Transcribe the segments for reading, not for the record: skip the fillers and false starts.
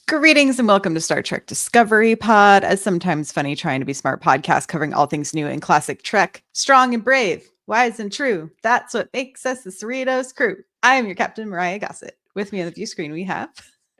Greetings and welcome to Star Trek Discovery Pod, a sometimes funny trying to be smart podcast covering all things new in classic Trek. Strong and brave, wise and true. That's what makes us the Cerritos crew. I am your captain, Mariah Gossett. With me on the view screen, we have...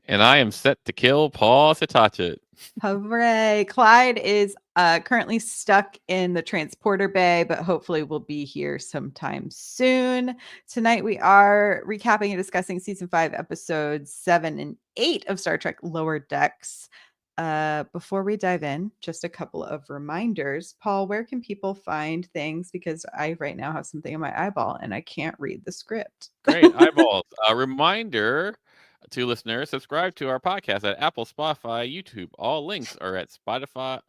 And I am set to kill Paul Satachet. Hooray. Clyde is currently stuck in the transporter bay, but hopefully will be here sometime soon. Tonight we are recapping and discussing season 5, episodes 7 and 8 of Star Trek Lower Decks. Before we dive in, just a couple of reminders. Paul, where can people find things? Because I right now have something in my eyeball and I can't read the script. Great eyeballs. A reminder to listeners, subscribe to our podcast at Apple, Spotify, YouTube. All links are at Spotify.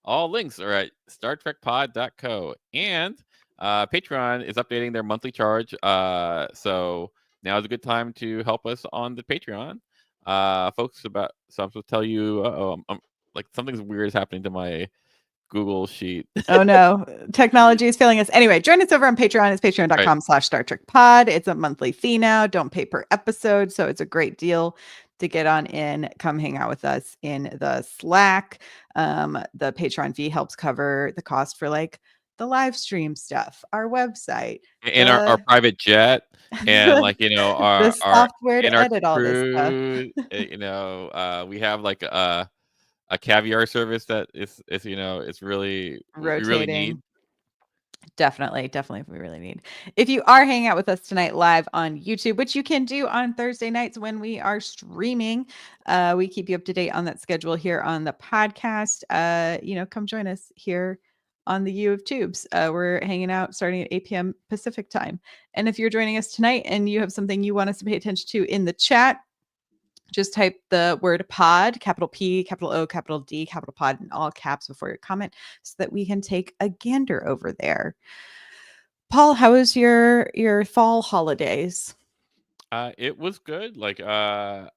All links are at StarTrekPod.co. And Patreon is updating their monthly charge. So now is a good time to help us on the Patreon. Folks, so I'm supposed to tell you, like something's weird is happening to my Google sheet. Oh no, technology is failing us. Anyway, join us over on Patreon. It's patreon.com/Star Trek Pod. It's a monthly fee now. Don't pay per episode. So it's a great deal to get on in. Come hang out with us in the Slack. The Patreon fee helps cover the cost for like the live stream stuff, our website, in our private jet, and like the our software to in our edit all this stuff. crew, we have like a caviar service that is it's really we really need. Rotating. Definitely we really need. If you are hanging out with us tonight live on YouTube, which you can do on Thursday nights when we are streaming, we keep you up to date on that schedule here on the podcast. Come join us here on the U of Tubes. We're hanging out starting at 8 p.m. Pacific time. And if you're joining us tonight and you have something you want us to pay attention to in the chat, just type the word pod, capital P, capital O, capital D, capital pod in all caps before your comment so that we can take a gander over there. Paul, how was your fall holidays? It was good. Like I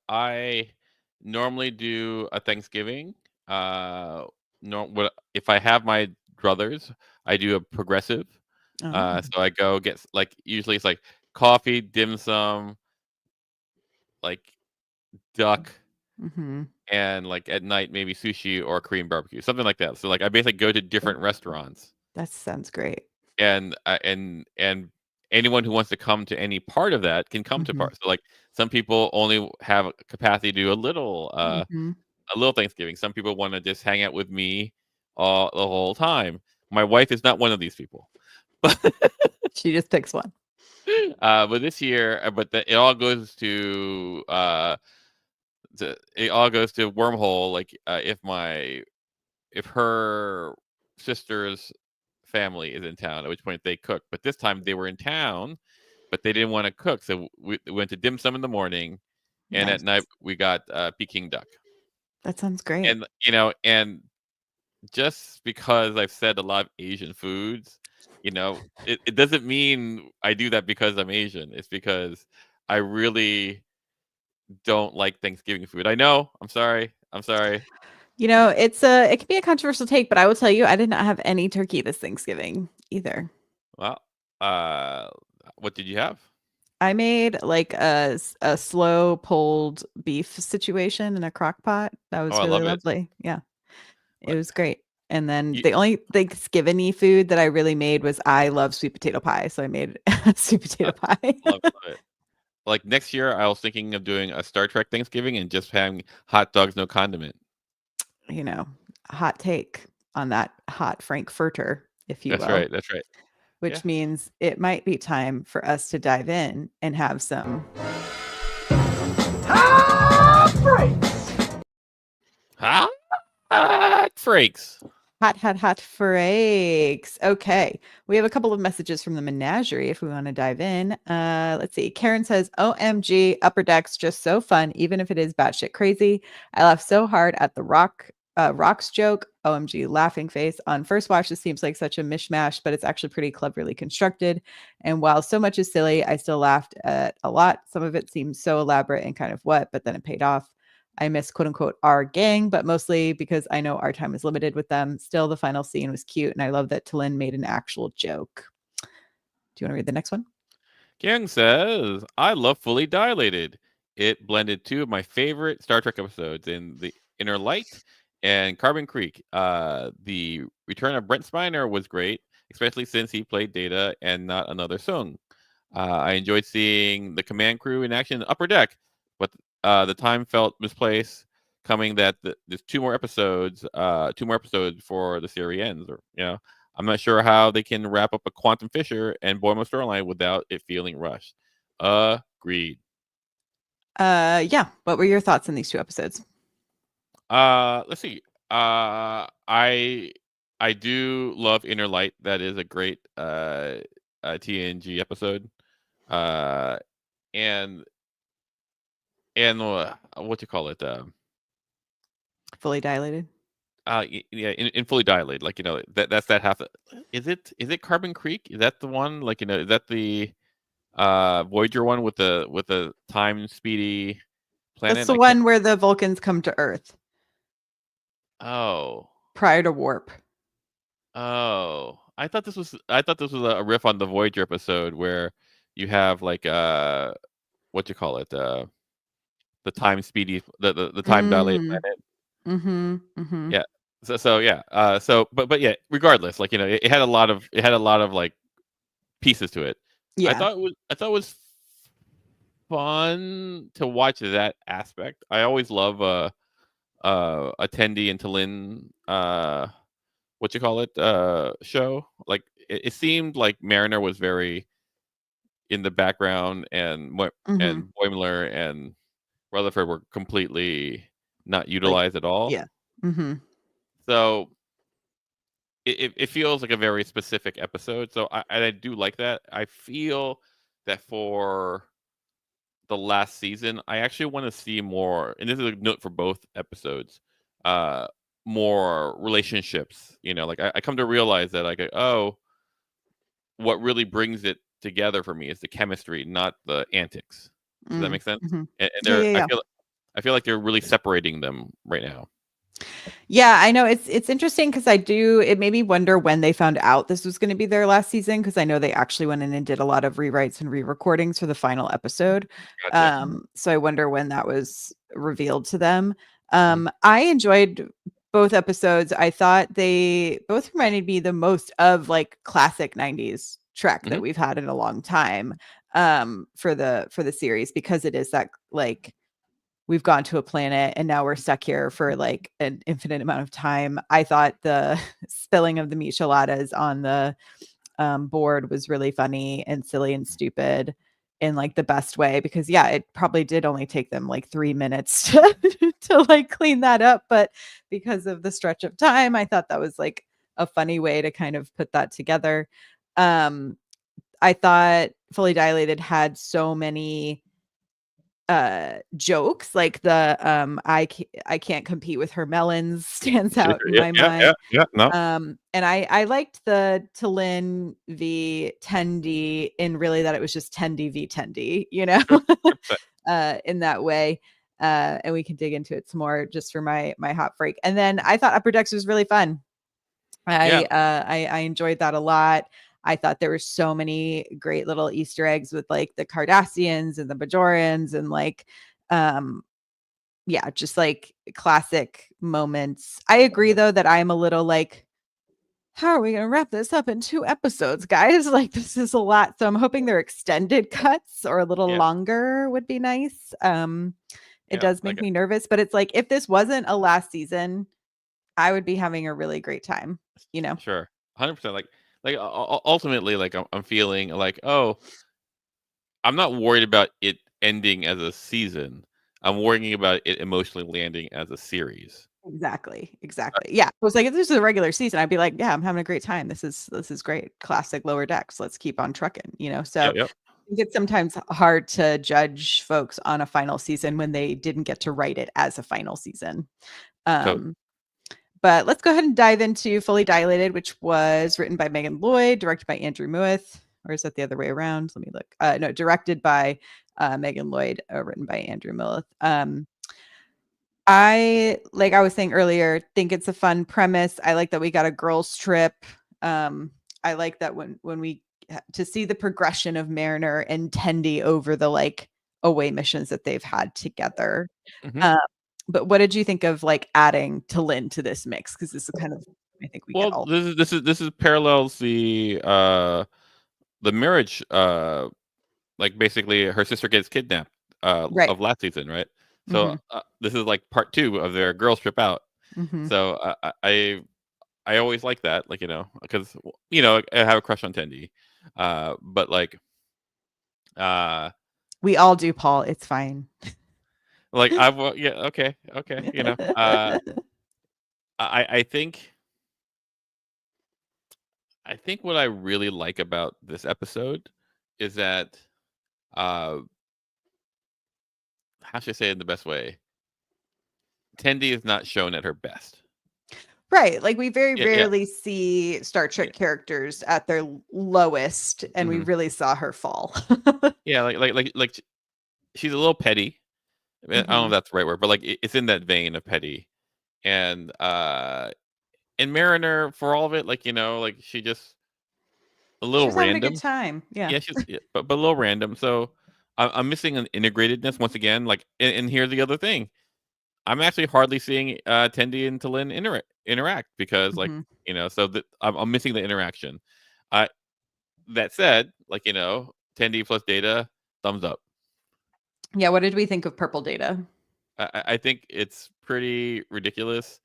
normally do a Thanksgiving. If I have my druthers, I do a progressive. Oh. So I go get like usually it's like coffee, dim sum, like duck, Mm-hmm. and like at night maybe sushi or Korean barbecue, something like that. So like I basically go to different restaurants, That sounds great. and anyone who wants to come to any part of that can come to Mm-hmm. part. So like some people only have capacity to do Mm-hmm. a little Thanksgiving. Some people want to just hang out with me all the whole time. My wife is not one of these people, but She just picks one. but this year, it all goes to wormhole. Like if her sister's family is in town, at which point they cook. But this time they were in town, but they didn't want to cook, so we went to dim sum in the morning, and at Nice. night we got Peking duck. That sounds great. And just because I've said a lot of Asian foods, it doesn't mean I do that because I'm Asian. It's because I really don't like Thanksgiving food. I know. I'm sorry. It can be a controversial take, but I will tell you, I did not have any turkey this Thanksgiving either. Well, what did you have? I made like a slow pulled beef situation in a crock pot. That was Oh, I really love it. lovely. Yeah, it What was great. And then you the only Thanksgiving-y food that I really made was I love sweet potato pie. So I made sweet potato pie. love it. Like next year, I was thinking of doing a Star Trek Thanksgiving and just having hot dogs, no condiment. Hot take on that hot Frankfurter, if you That's will. right. That's right. Yeah. Which means it might be time for us to dive in and have some Hot freaks. hot freaks. Okay. We have a couple of messages from the menagerie if we want to dive in. Let's see. Karen says, OMG, Upper Decks, just so fun, even if it is batshit crazy. I laughed so hard at the Rock's joke. OMG, laughing face. On first watch, this seems like such a mishmash, but it's actually pretty cleverly constructed. And while so much is silly, I still laughed at a lot. Some of it seems so elaborate and kind of what, but then it paid off. I miss quote unquote our gang, but mostly because I know our time is limited with them. Still, the final scene was cute, and I love that Talin made an actual joke. Do you want to read the next one? Gang says, I love Fully Dilated. it blended two of my favorite Star Trek episodes in The Inner Light and Carbon Creek. The return of Brent Spiner was great, especially since he played Data and not another Sung. I enjoyed seeing the command crew in action in Upper Deck, but the time felt misplaced. Coming that there's two more episodes before the series ends. Or I'm not sure how they can wrap up a Quantum Fisher and Boimler storyline without it feeling rushed. Agreed. Yeah. What were your thoughts on these two episodes? Let's see. I do love Inner Light. That is a great TNG episode. And what you call it? Fully dilated. Yeah, in Fully Dilated, like that's that half. Is it Carbon Creek? Is that the one? Like is that the Voyager one with the time speedy planet? That's the one where the Vulcans come to Earth. Oh. Prior to warp. Oh. I thought this was a riff on the Voyager episode where you have like what you call it? The time speedy the time dilated planet. Mm-hmm. Yeah. So yeah. But yeah, regardless, like it had a lot of like pieces to it. Yeah. I thought it was fun to watch that aspect. I always love Tendi and T'Lyn what you call it show. Like it seemed like Mariner was very in the background, and Boimler and Rutherford were completely not utilized at all. Yeah. Mm-hmm. So it feels like a very specific episode. So I do like that. I feel that for the last season, I actually want to see more, and this is a note for both episodes, more relationships. Like I come to realize that like, oh, what really brings it together for me is the chemistry, not the antics. Does that make sense? Mm-hmm. And Yeah. I feel like they're really separating them right now. Yeah, I know it's interesting because it made me wonder when they found out this was going to be their last season, because I know they actually went in and did a lot of rewrites and re-recordings for the final episode. Gotcha. So I wonder when that was revealed to them. I enjoyed both episodes. I thought they both reminded me the most of like classic 90s Trek that we've had in a long time for the series, because it is that like we've gone to a planet and now we're stuck here for like an infinite amount of time. I thought the spilling of the micheladas on the board was really funny and silly and stupid in like the best way, because yeah, it probably did only take them like 3 minutes to like clean that up. But because of the stretch of time, I thought that was like a funny way to kind of put that together. I thought Fully Dilated had so many jokes, like the I can't compete with her melons stands out in my mind. No. And I liked the T'Lyn v Tendi in really that it was just Tendi v Tendi, in that way. And we can dig into it some more just for my hot freak. And then I thought Upper Decks was really fun. I enjoyed that a lot. I thought there were so many great little Easter eggs with like the Cardassians and the Bajorans and like, just like classic moments. I agree though that I'm a little like, how are we going to wrap this up in 2 episodes, guys? Like this is a lot. So I'm hoping they're extended cuts or a little longer would be nice. It does make me nervous, but it's like, if this wasn't a last season, I would be having a really great time, Sure. 100%. Like ultimately, like I'm feeling like, oh, I'm not worried about it ending as a season. I'm worrying about it emotionally landing as a series. Exactly. Yeah. It was like, if this is a regular season, I'd be like, yeah, I'm having a great time. This is great. Classic Lower Decks. Let's keep on trucking, So Yep. I think it's sometimes hard to judge folks on a final season when they didn't get to write it as a final season. But let's go ahead and dive into Fully Dilated, which was written by Megan Lloyd, directed by Andrew Mueth. Or is that the other way around? Let me look. No, directed by Megan Lloyd, written by Andrew Mueth. I, like I was saying earlier, think it's a fun premise. I like that we got a girls' trip. I like that when we to see the progression of Mariner and Tendi over the like away missions that they've had together. Mhm. Uh, but what did you think of like adding T'Lyn to this mix? Because this is kind of, I think we get Well, all this is parallels the marriage. Like basically, her sister gets kidnapped right. of last season, right? So Hmm. this is like part 2 of their girls trip out. Hmm. So I always like that, like because I have a crush on Tendi, but uh We all do, Paul. It's fine. yeah, okay, I think what I really like about this episode is that uh how should I say it in the best way? Tendi is not shown at her best. Right. Like we very Yeah, yeah, rarely see Star yeah. Trek characters at their lowest, and we Hmm. really saw her fall. Yeah, she's a little petty. I don't know if Hmm. that's the right word, but like it's in that vein of petty. And Mariner, for all of it, like she just a She little was having a good random. time. Yeah. Yeah, but a little random. So I'm missing an integratedness once again. And here's the other thing: I'm actually hardly seeing Tendi and T'Lyn interact because, Hmm. so that I'm missing the interaction. Uh, that said, Tendi plus Data, thumbs up. Yeah. What did we think of Purple Data? I think it's pretty ridiculous,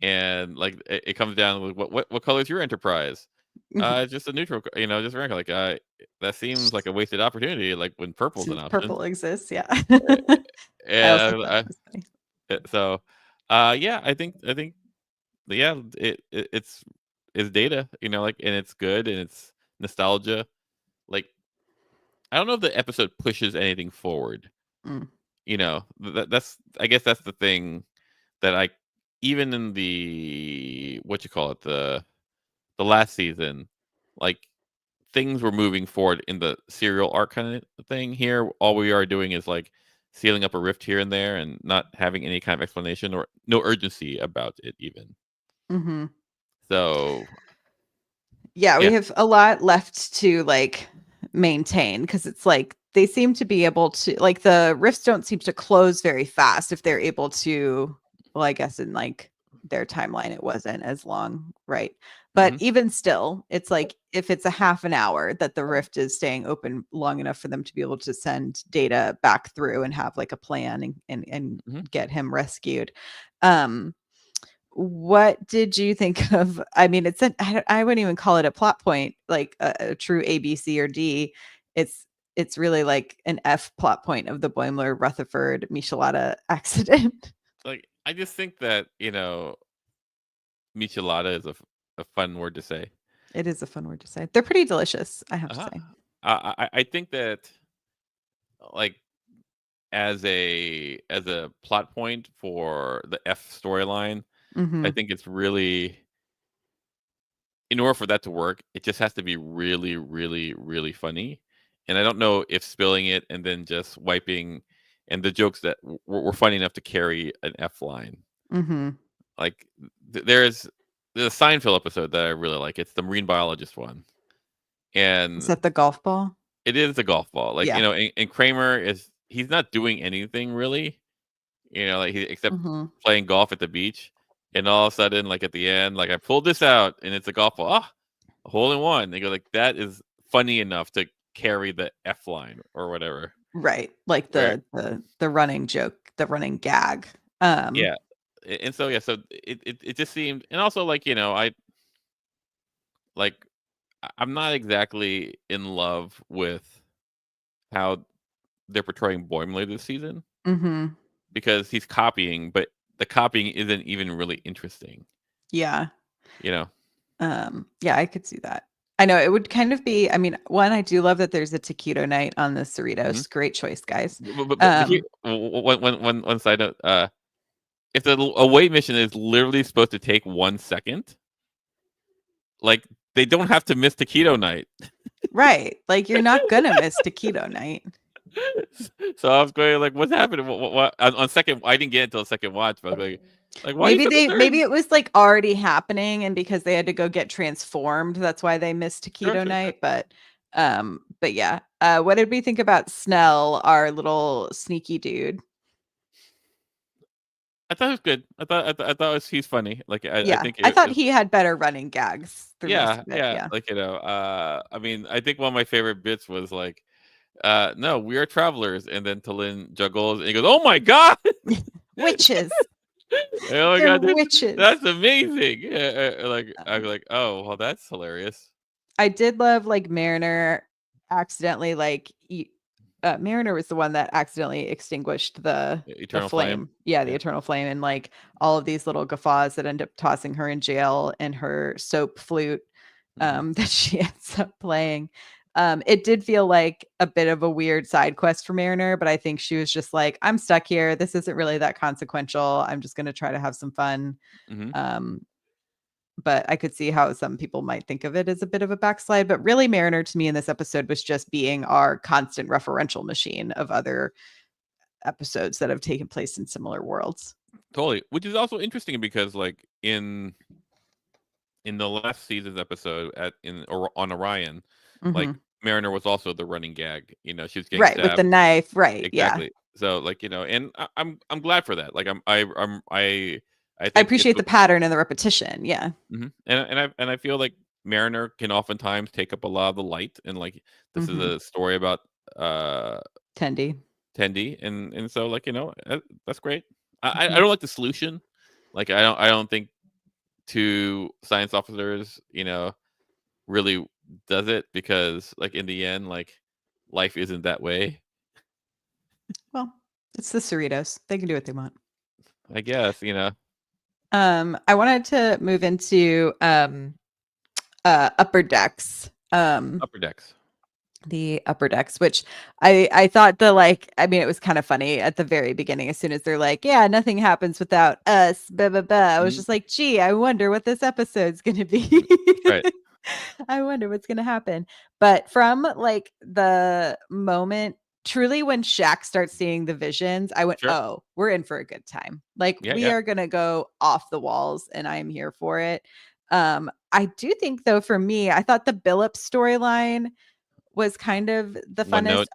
and like it comes down with what color is your Enterprise? Mhm. Just a neutral, just regular. That seems like a wasted opportunity. Like when purple's an Since option. purple exists, yeah. I also And thought that was funny. so, yeah, I think, yeah, it's Data. And it's good and it's nostalgia. Like I don't know if the episode pushes anything forward. Mm. That's I guess that's the thing that I even in the what you call it the last season, like things were moving forward in the serial arc kind of thing. Here, all we are doing is like sealing up a rift here and there, and not having any kind of explanation or no urgency about it even. Mhm. So Yeah, we yeah, have a lot left to like maintain because it's like they seem to be able to like the rifts don't seem to close very fast if they're able to, well, I guess in like their timeline it wasn't as long, right? But hmm even still, it's like if it's a half an hour that the rift is staying open long enough for them to be able to send Data back through and have like a plan and hmm get him rescued. Um what did you think of? I mean, I wouldn't even call it a plot point, like a true A, B, C, or D. It's it's really like an F plot point of the Boimler Rutherford Michelada accident. like I just think that michelada is a fun word to say. It is a fun word to say. They're pretty delicious, I have to uh say. I think that like as a plot point for the F storyline, I Mhm. think it's really in order for that to work, it just has to be really, really, really funny. And I don't know if spilling it and then just wiping and the jokes that were funny enough to carry an F line. Mhm. Like there's the Seinfeld episode that I really like. It's the marine biologist one, Is and that the golf ball? it is a golf ball. Yeah. And Kramer he's not doing anything really. Like except Mhm. playing golf at the beach, and all of a sudden, like at the end, like I pulled this out, and it's a golf ball. Ah, a hole in one. They go like that is funny enough to carry the F line or whatever. Right. Like Where the running joke, the running gag. Um yeah, and so yeah, so it just seemed, and also I like I'm not exactly in love with how they're portraying Boimler this season mhm. because he's copying, but the copying isn't even really interesting. Yeah. You know. Yeah, I could see that. I know it would kind of be, I mean, one, I do love that there's a taquito night on the Mhm. Cerritos. Great choice, guys. But here, one side note. If the away mission is literally supposed to take 1 second, like they don't have to miss taquito night. Right. Like you're not gonna miss taquito night. So I was going like, what's happening? What on second? I didn't get until the second watch, but I was like, why are you Maybe spend the maybe third? it was like already happening and because they had to go get transformed, that's why they missed Sure, taquito sure, sure. night. But But yeah, what did we think about Snell, our little sneaky dude? I thought it was good. He's funny. Like I Yeah, think I thought it he had better running gags through most yeah, of it. yeah. Yeah. Like I mean, I think one of my favorite bits was like, no, we are travelers, and then Talin juggles, and he goes, "Oh my god, Witches. oh my They're god, witches. that's amazing!" Like I'm like, oh, well, that's hilarious. I did love like Mariner accidentally Mariner was the one that accidentally extinguished the Eternal Flame. flame. Yeah, the Yeah. eternal flame, and like all of these little guffaws that end up tossing her in jail and her soap flute Hmm. that she ends up playing. It did feel like a bit of a weird side quest for Mariner, but I think she was just like, I'm stuck here. This isn't really that consequential. I'm just going to try to have some fun. Hmm. Um, but I could see how some people might think of it as a bit of a backslide. But really, Mariner to me in this episode was just being our constant referential machine of other episodes that have taken place in similar worlds. Totally, which is also interesting because like in the last season's episode or on Orion, like Mhm. Mariner was also the running gag. She was getting Right, with the stabbed. knife, right, yeah. Exactly. So like and I'm glad for that. Like I I think it's appreciate the pattern and the repetition, yeah. and I feel like Mariner can oftentimes take up a lot of the light, and like this is Mhm. a story about uh Tendi. Tendi, and so like that's great. I Mhm. don't like the solution. Like I don't think two science officers really does it, because like in the end, like life isn't that way, Well, it's the Cerritos. They can do what they want. I guess. I wanted to move into upper decks. Upper Decks. The upper decks, which I thought the like, I mean, it was kind of funny at the very beginning, as soon as they're like, yeah, nothing happens without us, blah blah blah. I was Mhm. just like, gee, I wonder what this episode's gonna be. Right. I wonder what's gonna happen. But from like the moment truly when Shaq starts seeing the visions, I went, Sure. oh, we're in for a good time. Like Yeah, we yeah. are gonna go off the walls, and I am here for it. I do think though, for me, I thought the Billups storyline was kind of the One funnest. note.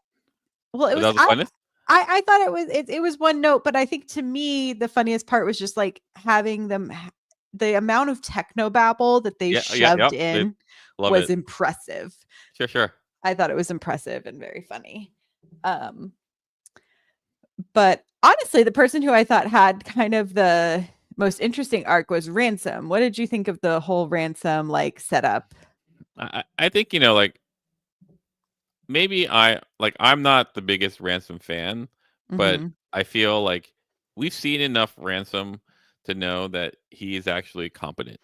Well, it Oh, that was was the funnest? I thought it was one note, but I think to me the funniest part was just like having the amount of techno babble that they Yeah, yeah, shoved yep. in Love was it. impressive. Sure, sure. I thought it was impressive and very funny. Um, but honestly, the person who I thought had kind of the most interesting arc was Ransom. What did you think of the whole Ransom like setup? I think, like, maybe I'm not the biggest Ransom fan, but Mhm. I feel like we've seen enough Ransom to know that he is actually competent.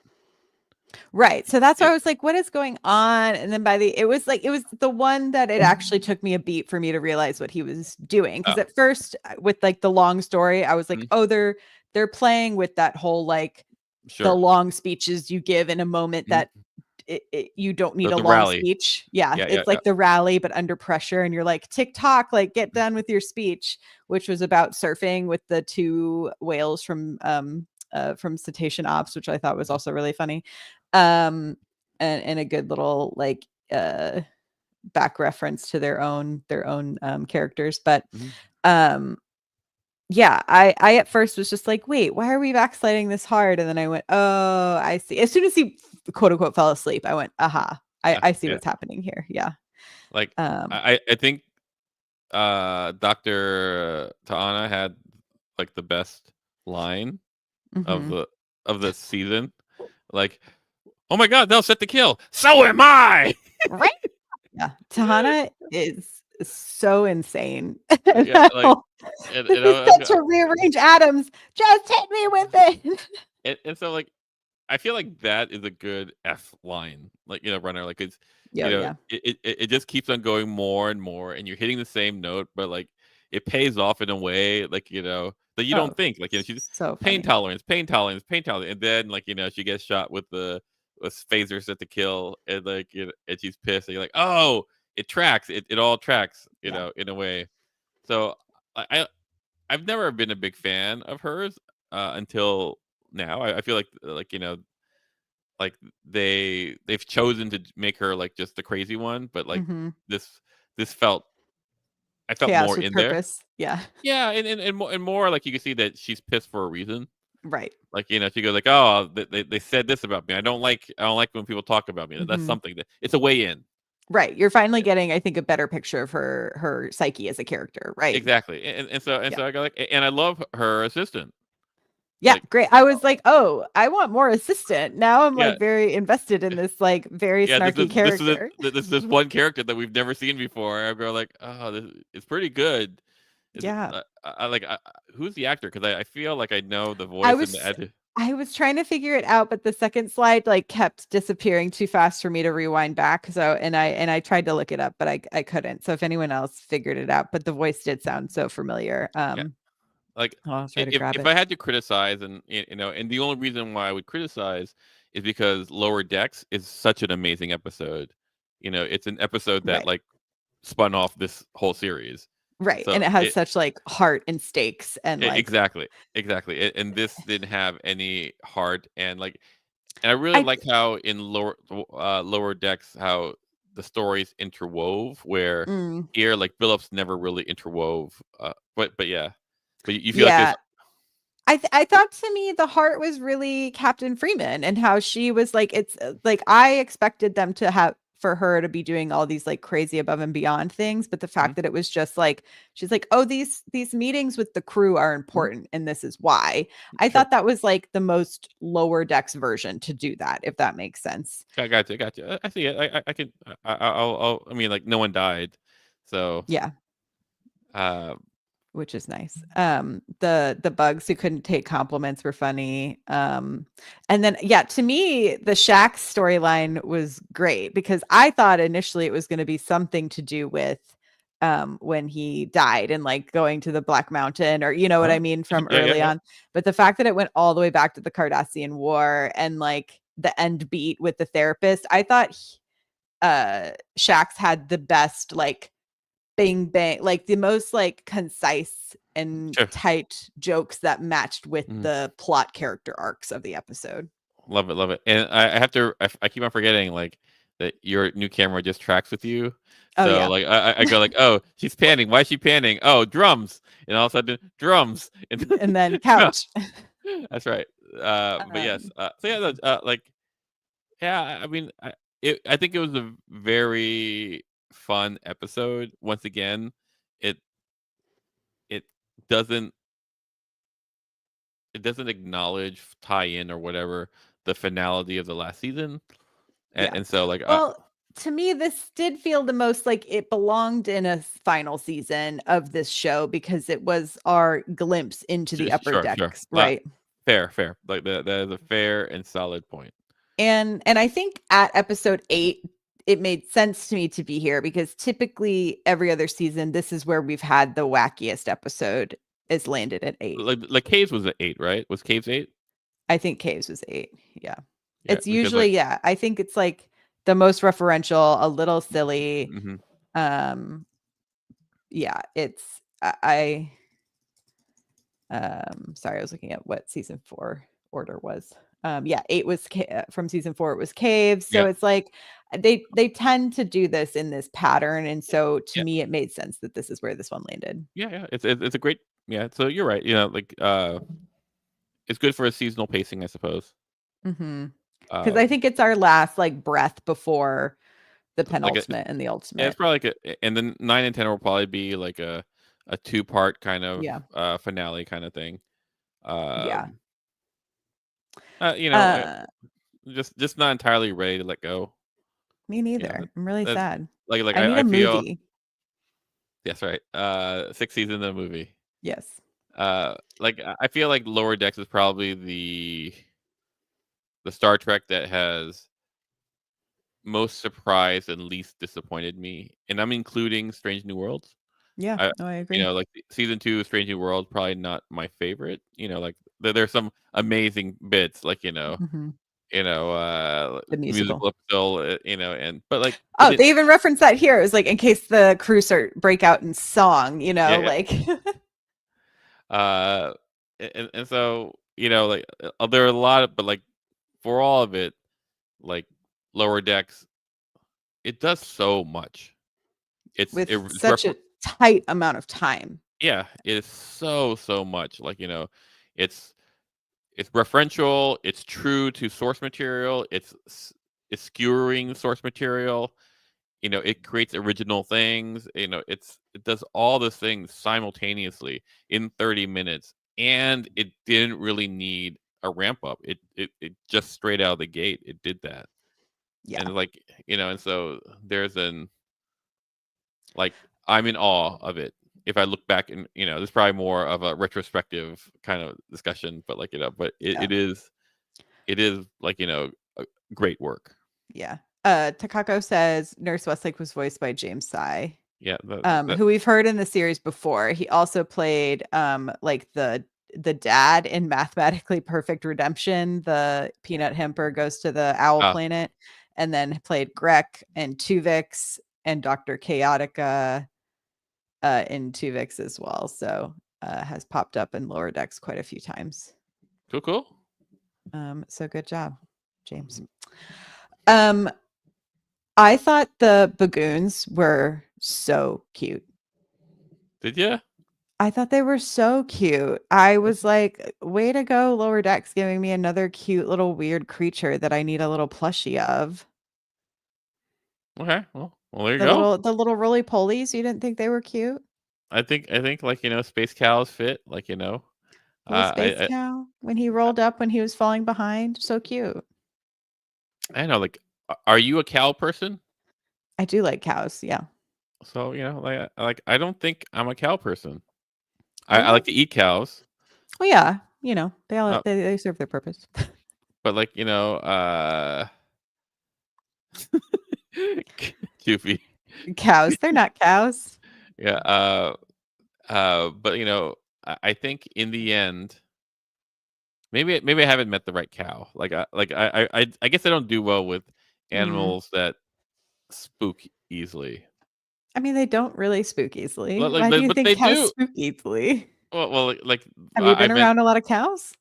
Right. So that's why Yeah. I was like, what is going on? And then it was the one that it actually took me a beat for me to realize what he was doing. Cause Oh. at first, with like the long story, I was like, Mhm. oh, they're playing with that whole like the Sure. long speeches you give in a moment Mhm. that you don't need a The long rally. speech. Yeah. Yeah, yeah, It's yeah. like the rally, but under pressure. And you're like, TikTok, like get done with your speech, which was about surfing with the two whales from Cetacean Ops, which I thought was Mhm. also really funny. Um, and a good little like uh back reference to their own characters. But Mhm. um yeah, I at first was just like, wait, why are we backsliding this hard? And then I went, oh, I see. As soon as he quote unquote fell asleep, I went, aha, I see Yeah. what's happening here. Yeah. Like Um, I think Dr. Ta'ana had like the best line of mhm. the season. Like, "Oh my god, they'll set the kill. So am I." Right? Yeah. Tahana is so insane. Yeah, That like, whole, and this and is I set to rearrange atoms. Just hit me with it. and so, like, I feel like that is a good F line, like, runner, like, it's, Yo, yeah. it just keeps on going more and more, and you're hitting the same note, but, like, it pays off in a way, like, that you Oh, don't think, like, she's so pain funny. tolerance, pain tolerance, pain tolerance, and then, like, she gets shot with the phaser set to kill, and, like, and she's pissed, and you're like, "Oh, it tracks, it all tracks," Yeah. in a way. So, I've never been a big fan of hers, until now. I feel like, like they've chosen to make her like just the crazy one, but like Hmm. this this felt I felt Chaos more with in there. purpose. Yeah. Yeah, and more like you can see that she's pissed for a reason. Right. Like, she goes like, "Oh, they said this about me. I don't like when people talk about me." That's Hmm. something that it's a way in. Right. You're finally getting, I think, a better picture of her psyche as a character. Right. Exactly. And so I go like, and I love her assistant. Yeah, Like, great. I was like, "Oh, I want more assistant." Now I'm yeah, like very invested in this like very yeah. snarky character. This is this one character that we've never seen before. I go like, oh, this it's pretty good. It's Yeah. who's the actor? Because I feel like I know the I voice and the was edit. I was trying to figure it out, but the second slide like kept disappearing too fast for me to rewind back. So and I tried to look it up, but I couldn't. So if anyone else figured it out, but the voice did sound so familiar. Yeah, like I'll try to grab if it. I had to criticize, and the only reason why I would criticize is because Lower Decks is such an amazing episode. It's an episode that Right. like spun off this whole series. Right. So And it has such like heart and stakes and like exactly, exactly. And this didn't have any heart, and I really I like how in Lower Decks how the stories interwove. Where mm, here, like Phillips never really interwove. But yeah, but you feel like there's yeah. I thought to me the heart was really Captain Freeman and how she was like it's like I expected them to have for her to be doing all these like crazy above and beyond things, but the Mhm, fact that it was just like she's like, "Oh, these meetings with the crew are mhm, important and this is why." I sure. thought that was like the most lower decks version to do that, if that makes sense. I got you. I see it. I can. I mean, like no one died, so Yeah. uh, Which is nice. The bugs who couldn't take compliments were funny. And then yeah, to me, the Shaq storyline was great because I thought initially it was going to be something to do with when he died and like going to the Black Mountain or you know what huh? I mean from Yeah, yeah, early yeah. on. But the fact that it went all the way back to the Cardassian War and like the end beat with the therapist, I thought Shax had the best like bang bang like the most like concise and Sure. tight jokes that matched with Mm, the plot character arcs of the episode. love it, love it. And I have to. I keep on forgetting like that your new camera just tracks with you. Oh So yeah. like I go like, oh, she's panning. Why is she panning? Oh, drums. And all of a sudden, drums. And And then no, couch. that's right. But yes. um So yeah, like yeah. I mean, I think it was a very fun episode. Once again, it it doesn't it doesn't acknowledge, tie in, or whatever the finality of the last season, yeah. and so like Well, to me this did feel the most like it belonged in a final season of this show because it was our glimpse into the upper sure, sure, decks, right? fair, like that is a fair and solid point. And I think at episode 8 it made sense to me to be here because typically every other season this is where we've had the wackiest episode is landed at 8. Like Caves was at 8, right? Was Caves 8? I think Caves was 8. Yeah. Yeah, It's because usually like yeah, I think it's like the most referential, a little silly. mhm. Um yeah, it's I sorry, I was looking at what season 4 order was. Yeah, 8 was from season 4 it was Caves. So Yeah, it's like they tend to do this in this pattern and so to yeah, me it made sense that this is where this one landed. yeah. It's a great yeah. So you're right. Like it's good for a seasonal pacing, I suppose. Mhm. Cuz I Um, think it's our last like breath before the like penultimate and the it's ultimate. probably like and then 9 and 10 will probably be like a two-part kind of Yeah. finale kind of thing. Yeah. Um, I Uh just not entirely ready to let go. Me That, neither. I'm really that's sad. like I need I a feel movie. yes, right. 6 seasons in a movie. Yes. Like I feel like Lower Decks is probably the Star Trek that has most surprised and least disappointed me, and I'm including Strange New Worlds. Yeah, I no, I agree. like season 2 of Strange New World probably not my favorite. Like there's some amazing bits, like Mhm. The musical. musical episode, and but like it Oh, didn't. they even reference that here. It was like in case the crew start break out in song, Yeah, yeah. like And so like there are a lot of, but like for all of it, like Lower Decks, it does so much. With It's such a tight amount of time. yeah, it's so much. Like, it's it's referential, it's true to source material, it's skewering source material. It creates original things. It does all those things simultaneously in 30 minutes, and it didn't really need a ramp up. It just straight out of the gate, it did that. Yeah. And like, and so like, I'm in awe of it. If I look back, and there's probably more of a retrospective kind of discussion, but like, but Yeah. it is like, great work. Yeah. Takako says Nurse Westlake was voiced by James Tsai, Yeah, who we've heard in the series before. He also played like the dad in Mathematically Perfect Redemption. The Peanut Hamper goes to the owl planet, and then played Grek and Tuvix and Dr. Chaotica in Tuvix as well. So has popped up in Lower Decks quite a few times. Cool. So good job, James. I thought the Bagoons were so cute. Did you? I thought they were so cute. I was like, way to go, Lower Decks, giving me another cute little weird creature that I need a little plushie of. Okay. Well, there you go. The little roly polies. You didn't think they were cute? I think like, space cows fit, like, Little space cow when he rolled up when he was falling behind. So cute. I know, like, are you a cow person? I do like cows. Yeah. So, like I don't think I'm a cow person. I like to eat cows. Well, yeah, they all they serve their purpose. But like, Goofy. Cows, they're not cows. Yeah, but I think in the end, maybe I haven't met the right cow. Like, I guess I don't do well with animals that spook easily. I mean, they don't really spook easily. Like, Why do you but think they cows do. spook easily? Well, like, Have you been around a lot of cows?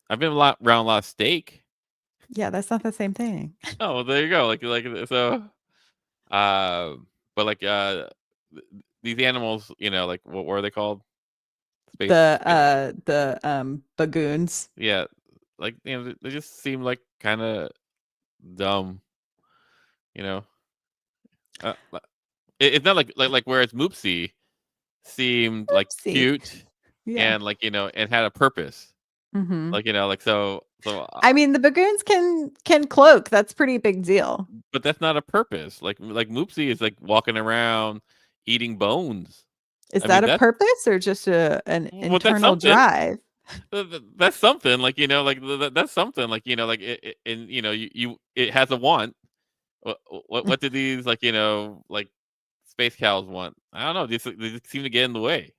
I've been around a lot of steak. Yeah, that's not the same thing. Oh, well, there you go. Like so. But like, these animals, like, what were they called? The bagoons. Yeah, like, they just seem like kind of dumb. You know, it's not like whereas Moopsie seemed like cute, yeah, and like, and had a purpose. Like, like, so. I mean, the bagoons can cloak. That's pretty big deal. But that's not a purpose. Like Moopsie is like walking around eating bones. Is that a purpose or just an internal drive? That's something, like, like, that's something, like, like, and it has a want. What do these, like, like, space cows want? I don't know. They just seem to get in the way.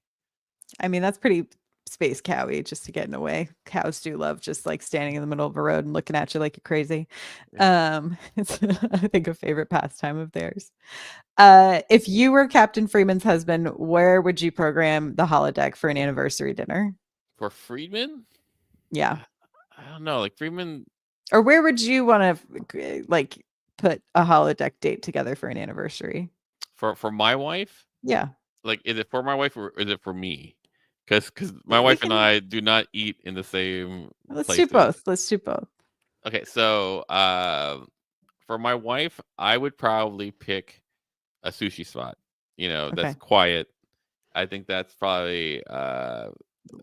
I mean, that's pretty space cowy just to get in the way. Cows do love just like standing in the middle of a road and looking at you like you're crazy. It's I think a favorite pastime of theirs. If you were Captain Freeman's husband, where would you program the holodeck for an anniversary dinner? For Freeman? Yeah. I don't know. Like, Freeman. Or where would you want to like put a holodeck date together for an anniversary? For my wife? Yeah. Like, is it for my wife or is it for me? Because my wife and I do not eat in the same places. Let's do both. Okay, so for my wife, I would probably pick a sushi spot. That's quiet. I think that's probably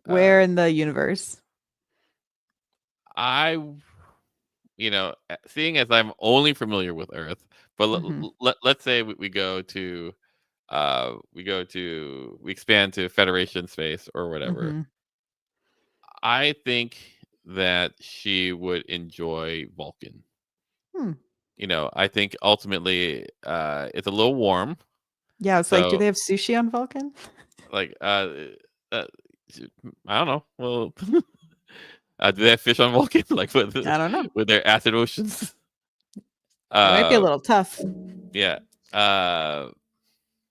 where in the universe? Seeing as I'm only familiar with Earth, but let's say we go to we expand to Federation space or whatever. I think that she would enjoy Vulcan. I think ultimately it's a little warm. Yeah, it's like, do they have sushi on Vulcan? Like, I don't know. Well, do they have fish on Vulcan? Like, I don't know. With their acid oceans? It might be a little tough. Yeah.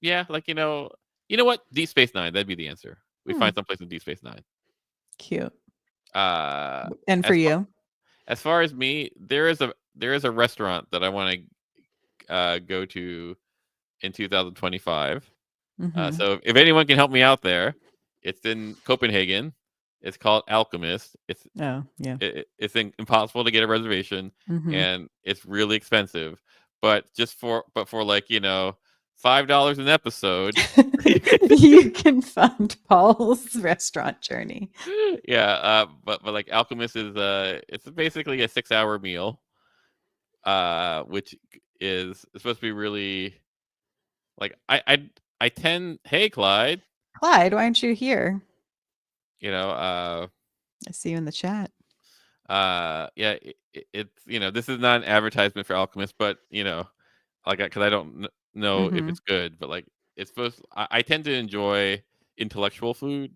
Yeah, like, you know what? Deep Space Nine, that'd be the answer. We find someplace in Deep Space Nine. Cute. And for you? As far as me, there is there is a restaurant that I want to go to in 2025. Mhm. So if anyone can help me out there, it's in Copenhagen. It's called Alchemist. Oh, yeah. It's impossible to get a reservation, Mhm. and it's really expensive. But for like $5 an episode. You can fund Paul's restaurant journey. Yeah, but like Alchemist is it's basically a 6-hour meal, which is supposed to be really like I tend hey Clyde, Clyde, why aren't you here? you know I see you in the chat. yeah, it's this is not an advertisement for Alchemist, but like because I don't know if Mhm. it's good, but like it's supposed I tend to enjoy intellectual food,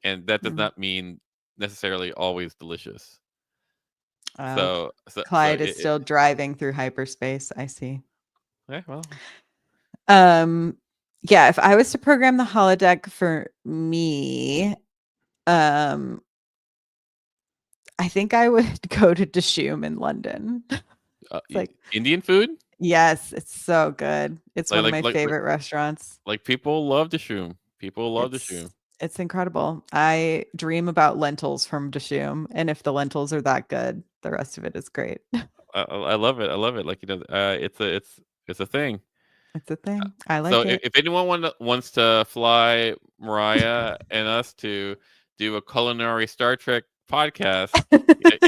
and that does Mm. not mean necessarily always delicious. Oh, So Clyde is it still driving through hyperspace. I see. yeah, well, Um, yeah, if I was to program the holodeck for me, um, I think I would go to Dishoom in London. It's like, Indian food. yes, it's so good. It's Like one of like my like like favorite restaurants. like people love Dishoom. People love It's Dishoom. it's incredible. I dream about lentils from Dishoom, and if the lentils are that good, the rest of it is great. I love it. I love it. Like it's a thing. It's a thing. I So like it. if anyone wants to fly Mariah and us to do a culinary Star Trek podcast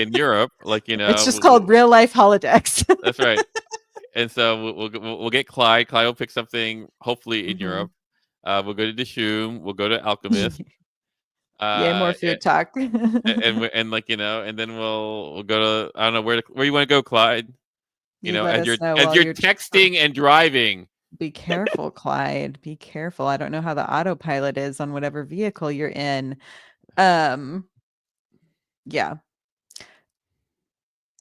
in Europe, like It's just called real life holodecks. that's right. And so we'll get Clyde. Clyde will pick something hopefully in Mhm. Europe. We'll go to Dishoom. We'll go to Alchemist. Yay, more Yeah, food talk. and like and then we'll go to I don't know where you want to go, Clyde. You let As us know as while you're you're texting and driving. be careful, Clyde. Be careful. I don't know how the autopilot is on whatever vehicle you're in. Um, yeah.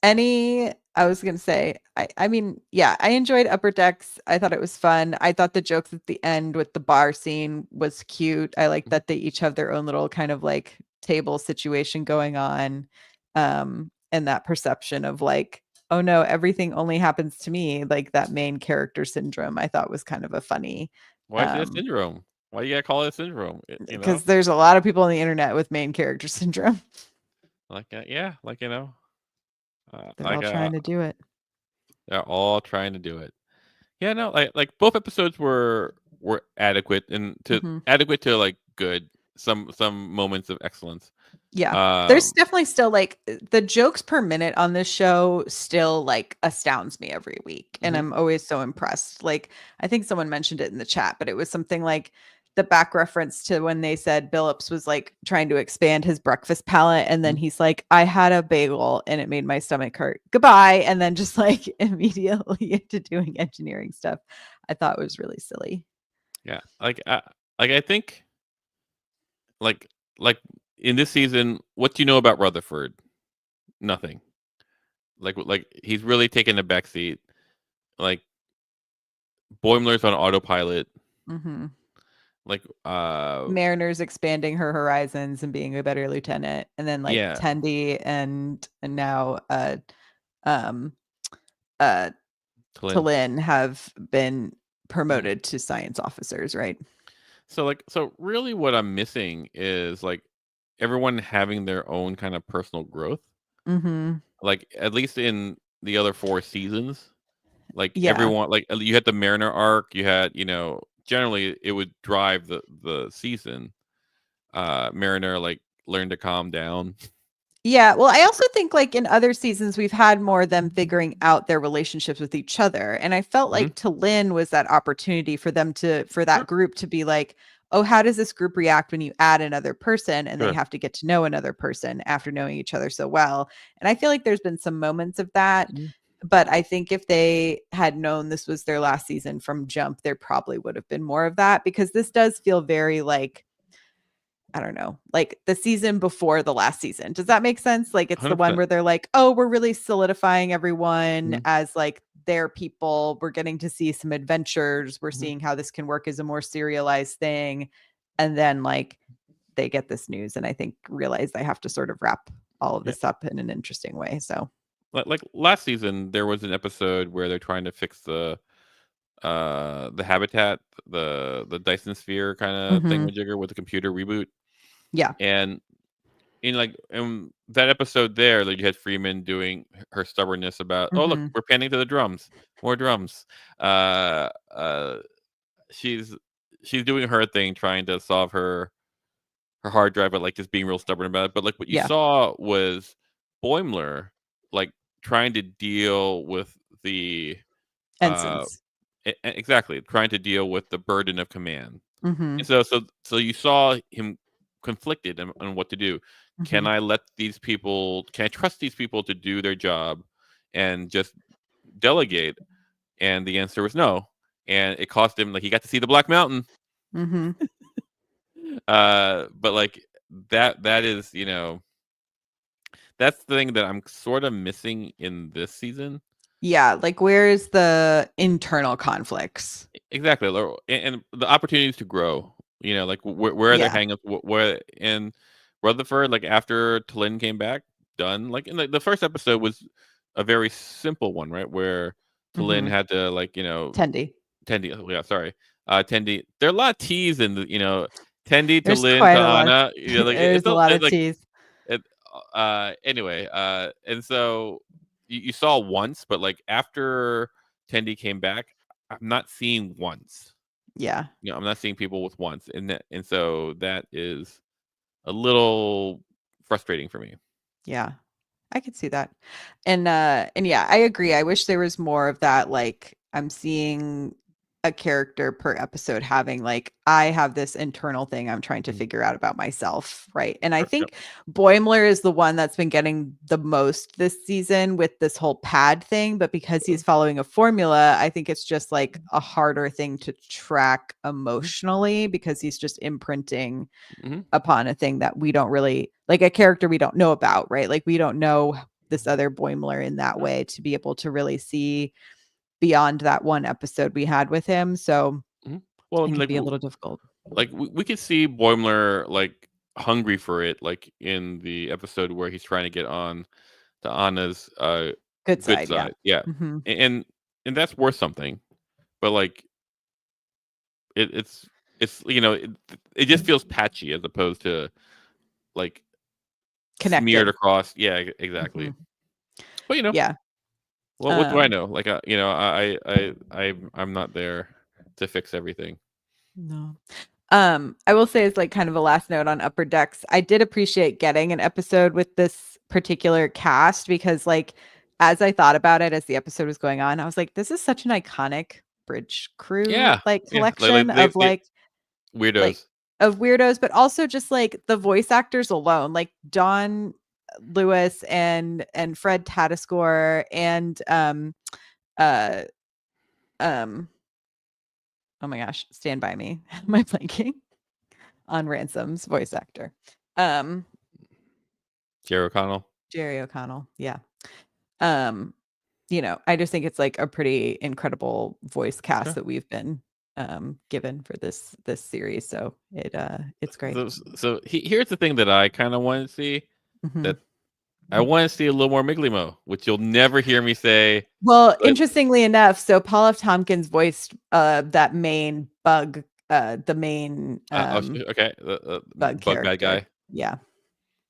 I was gonna say, I mean, yeah, I enjoyed Upper Decks. I thought it was fun. I thought the jokes at the end with the bar scene was cute. I like Mhm. that they each have their own little kind of like table situation going on. And that perception of like, oh no, everything only happens to me, like that main character syndrome, I thought was kind of a funny Why is it a um syndrome? Why you gotta call it a syndrome? because there's a lot of people on the internet with main character syndrome. Like yeah, like They're all like trying to do it. they're all trying to do it. Yeah, no, like both episodes were adequate and Mhm. adequate to like good. Some moments of excellence. Yeah. There's Um, definitely still like the jokes per minute on this show still like astounds me every week. And mhm. I'm always so impressed. Like, I think someone mentioned it in the chat, but it was something like the back reference to when they said Billups was like trying to expand his breakfast palette. And then Mhm. he's like, I had a bagel and it made my stomach hurt. Goodbye. And then just like immediately into doing engineering stuff. I thought was really silly. Yeah, like I think like like in this season, what do you know about Rutherford? Nothing. Like he's really taken a backseat. Like Boimler's on autopilot. Hmm. Like Mariner's expanding her horizons and being a better lieutenant, and then like yeah, Tendi and now um uh Talin. T'Lyn have been Mhm. promoted to science officers, right? So really what I'm missing is like everyone having their own kind of personal growth. Mm-hmm. Like at least in the other 4 seasons, like Yeah. everyone like you had the Mariner arc, you had, generally it would drive the season. Mariner like learned to calm down. Yeah, well, I also think like in other seasons we've had more of them figuring out their relationships with each other. And I felt Mhm. like to Lynn was that opportunity for them for that Sure, group to be like, oh, how does this group react when you add another person and they sure. have to get to know another person after knowing each other so well? And I feel like there's been some moments of that. Mhm. But I think if they had known this was their last season from jump, there probably would have been more of that because this does feel very like I don't know, like the season before the last season. Does that make sense? Like it's the one 100%. where they're like, "Oh, we're really solidifying everyone Mhm, as like their people. We're getting to see some adventures. We're mhm. seeing how this can work as a more serialized thing." And then like they get this news and I think realize they have to sort of wrap all of Yeah. this up in an interesting way. So, like last season, there was an episode where they're trying to fix the habitat, the Dyson Sphere kind of Hmm. thingamajigger with the computer reboot, Yeah. and in that episode there, like you had Freeman doing her stubbornness about, oh look, Hmm. we're panning to the drums, more drums. Uh, uh, she's she's doing her thing, trying to solve her hard drive, but like just being real stubborn about it. But like what you Yeah. saw was Boimler like trying to deal with the uh Ensigns. exactly trying to deal with the burden of command. Hmm. And so you saw him conflicted on what to do. Hmm. Can I trust these people to do their job and just delegate? And the answer was no. And it cost him, like, he got to see the Black Mountain. Hmm. But like that is, that's the thing that I'm sort of missing in this season. Yeah, like where's the internal conflicts? Exactly. And the opportunities to grow, like where are their Yeah. hangups? Where in Rutherford, like after Tallinn came back, done. Like in the first episode was a very simple one, right? Where Tallinn Hmm. had to, like, Tendi. Tendi. Oh, yeah, sorry. Tendi. There are a lot of T's in the, Tendi, There's Tallinn, quite to a lot. Anna. Like There's a lot of like teas. it. Anyway. And so you saw once, but like after Tendi came back, I'm not seeing once. Yeah. I'm not seeing people with once, and so that is a little frustrating for me. Yeah. I could see that. And yeah, I agree. I wish there was more of that. Like I'm seeing a character per episode having like, I have this internal thing I'm trying to Mhm. figure out about myself. Right. And I Yep. think Boimler is the one that's been getting the most this season with this whole pad thing. But because he's following a formula, I think it's just like a harder thing to track emotionally because he's just imprinting Hmm. upon a thing that we don't really like, a character we don't know about, right? Like we don't know this other Boimler in that way to be able to really see beyond that one episode we had with him. So Hmm. Well, I it mean, can like be a little difficult. we could see Boimler like hungry for it, like in the episode where he's trying to get on to Anna's Good good side, yeah. side. Yeah, Hmm. and and that's worth something. But like it's it just feels patchy as opposed to like smeared Connected. across. Yeah, exactly. Hmm. But Yeah. what do I Um, know? Like, I'm not there to fix everything. no. I will say as like kind of a last note on Upper Decks, I did appreciate getting an episode with this particular cast because like as I thought about it as the episode was going on, I was like, this is such an iconic bridge crew Yeah, like yeah. Like collection of like weirdos. of weirdos, but also just like the voice actors alone, like Don Lewis and Fred Tatascore and uh um oh my gosh, Stand By Me. Am I blanking on Ransom's voice actor? Um Jerry O'Connell. Jerry O'Connell. Yeah. Um, I just think it's like a pretty incredible voice cast Sure. that we've been given for this series. So it's great. Here's the thing that I kind of want to see. Mhm. That I want to see a little more Miglimo, which you'll never hear me say. Well, But interestingly enough, so Paul F. Tompkins voiced that main bug, the main okay, bug bug bad character. guy. Yeah.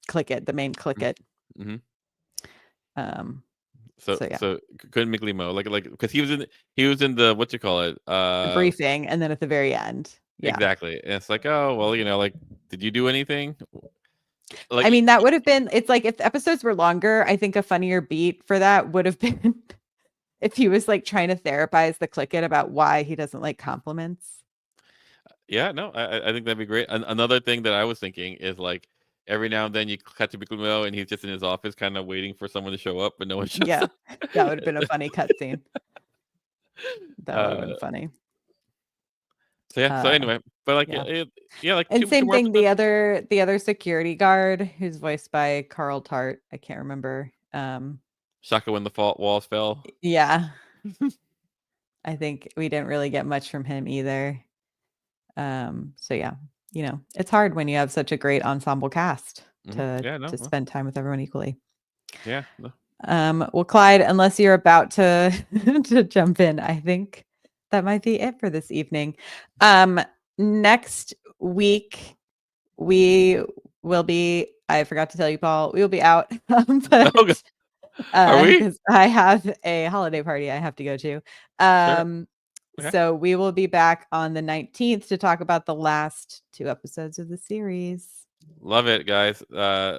Click it, the main click it. Mm-hmm. Um, So so yeah, so couldn't Miglimo like because he was in the what you call it the briefing, and then at the very end. Yeah. exactly, and it's like, oh well, like, did you do anything, I like mean, that would have been, it's like if the episodes were longer, I think a funnier beat for that would have been if he was like trying to therapize the click it about why he doesn't like compliments. yeah, no, I think that'd be great. Another thing that I was thinking is like every now and then you cut to Miglimo and he's just in his office kind of waiting for someone to show up, but no one shows Yeah. up. That would have been a funny cutscene. That would have been uh funny. so yeah, so Uh anyway, but like yeah. yeah, like And two same more thing, the episodes. other security guard who's voiced by Carl Tart. I can't remember. Shaka when the fault walls fell. Yeah. I think we didn't really get much from him either. So yeah, it's hard when you have such a great ensemble cast Hmm. to Yeah, no, to spend time with everyone equally. yeah, no. Well, Clyde, unless you're about to to jump in, I think that might be it for this evening. Next week we will be. I forgot to tell you, Paul. We will be out, Okay. but Are we? because I have a holiday party I have to go to. Sure. Okay. So we will be back on the 19th to talk about the last 2 episodes of the series. Love it, guys.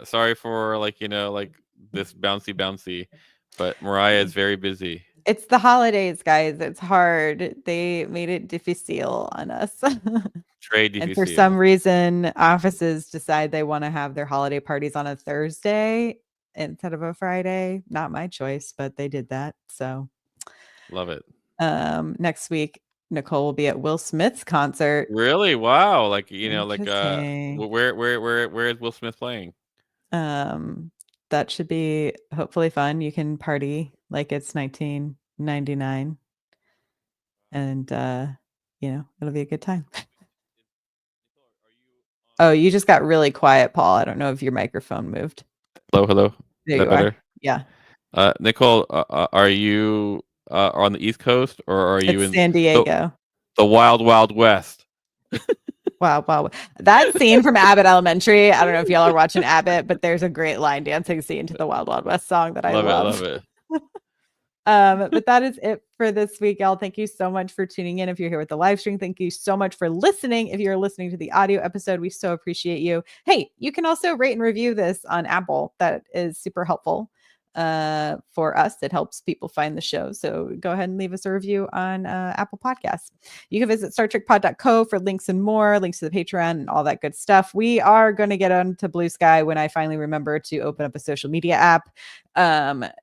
Sorry for like this bouncy, but Mariah is very busy. It's the holidays, guys. It's hard. They made it difficile on us. Trade And for some difficile. reason, offices decide they want to have their holiday parties on a Thursday instead of a Friday. Not my choice, but they did that. So Love it. next week, Nicole will be at Will Smith's concert. Really? Wow. Interesting. Where is Will Smith playing? That should be hopefully fun. You can party like it's 1999. And it'll be a good time. Oh, you just got really quiet, Paul. I don't know if your microphone moved. Hello. There Is that you better? are. Yeah. Nicole, are you on the East Coast or are you It's in San Diego. the Wild Wild West? Wow. That scene from Abbott Elementary. I don't know if y'all are watching Abbott, but there's a great line dancing scene to the Wild Wild West song that I love. Love it. But that is it for this week, y'all. Thank you so much for tuning in. If you're here with the live stream, thank you so much for listening. If you're listening to the audio episode, we so appreciate you. Hey, you can also rate and review this on Apple. That is super helpful for us. It helps people find the show. So go ahead and leave us a review on Apple Podcasts. You can visit StarTrekPod.co for links and more, links to the Patreon and all that good stuff. We are going to get onto Blue Sky when I finally remember to open up a social media app. And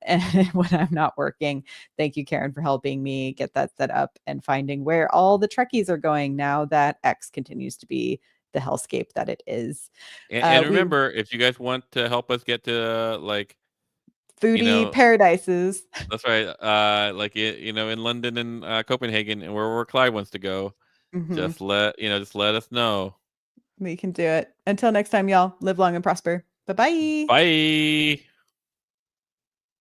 when I'm not working. Thank you, Karen, for helping me get that set up and finding where all the Trekkies are going now that X continues to be the hellscape that it is. And remember, if you guys want to help us get to foodie paradises. That's right. In London and Copenhagen and where Clyde wants to go, just let us know. We can do it. Until next time, y'all, live long and prosper. Bye-bye. Bye.